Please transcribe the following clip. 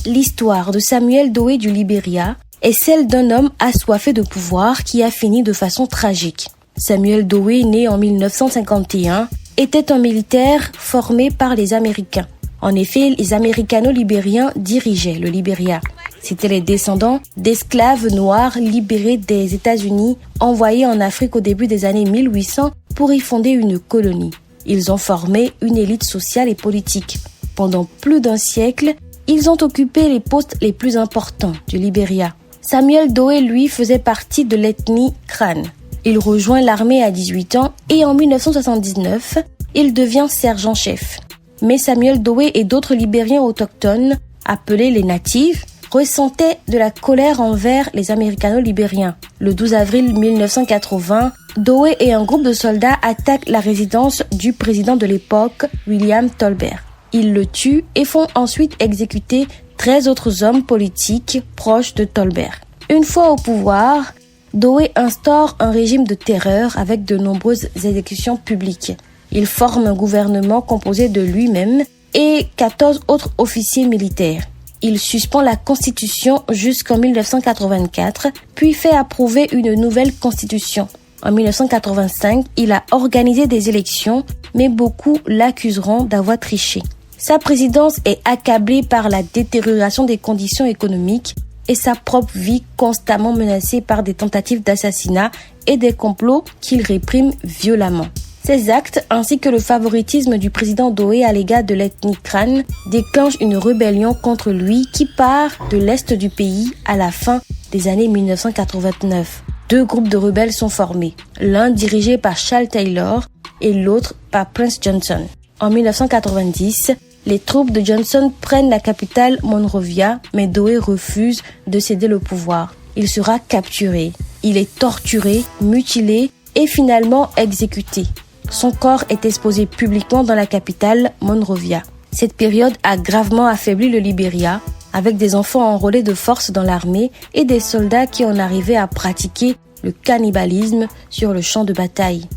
L'histoire de Samuel Doe du Libéria est celle d'un homme assoiffé de pouvoir qui a fini de façon tragique. Samuel Doe, né en 1951, était un militaire formé par les Américains. En effet, les Américano-libériens dirigeaient le Libéria. C'étaient les descendants d'esclaves noirs libérés des États-Unis, envoyés en Afrique au début des années 1800 pour y fonder une colonie. Ils ont formé une élite sociale et politique. Pendant plus d'un siècle, ils ont occupé les postes les plus importants du Libéria. Samuel Doe, lui, faisait partie de l'ethnie Kran. Il rejoint l'armée à 18 ans et en 1979, il devient sergent-chef. Mais Samuel Doe et d'autres Libériens autochtones, appelés les natifs, ressentaient de la colère envers les Américano-libériens. Le 12 avril 1980, Doe et un groupe de soldats attaquent la résidence du président de l'époque, William Tolbert. Ils le tuent et font ensuite exécuter 13 autres hommes politiques proches de Tolbert. Une fois au pouvoir, Doe instaure un régime de terreur avec de nombreuses exécutions publiques. Il forme un gouvernement composé de lui-même et 14 autres officiers militaires. Il suspend la constitution jusqu'en 1984, puis fait approuver une nouvelle constitution. En 1985, il a organisé des élections, mais beaucoup l'accuseront d'avoir triché. Sa présidence est accablée par la détérioration des conditions économiques et sa propre vie constamment menacée par des tentatives d'assassinat et des complots qu'il réprime violemment. Ces actes, ainsi que le favoritisme du président Doe à l'égard de l'ethnie Kran, déclenchent une rébellion contre lui qui part de l'est du pays à la fin des années 1989. Deux groupes de rebelles sont formés, l'un dirigé par Charles Taylor et l'autre par Prince Johnson. En 1990, les troupes de Johnson prennent la capitale Monrovia, mais Doe refuse de céder le pouvoir. Il sera capturé. Il est torturé, mutilé et finalement exécuté. Son corps est exposé publiquement dans la capitale Monrovia. Cette période a gravement affaibli le Libéria, avec des enfants enrôlés de force dans l'armée et des soldats qui en arrivaient à pratiquer le cannibalisme sur le champ de bataille.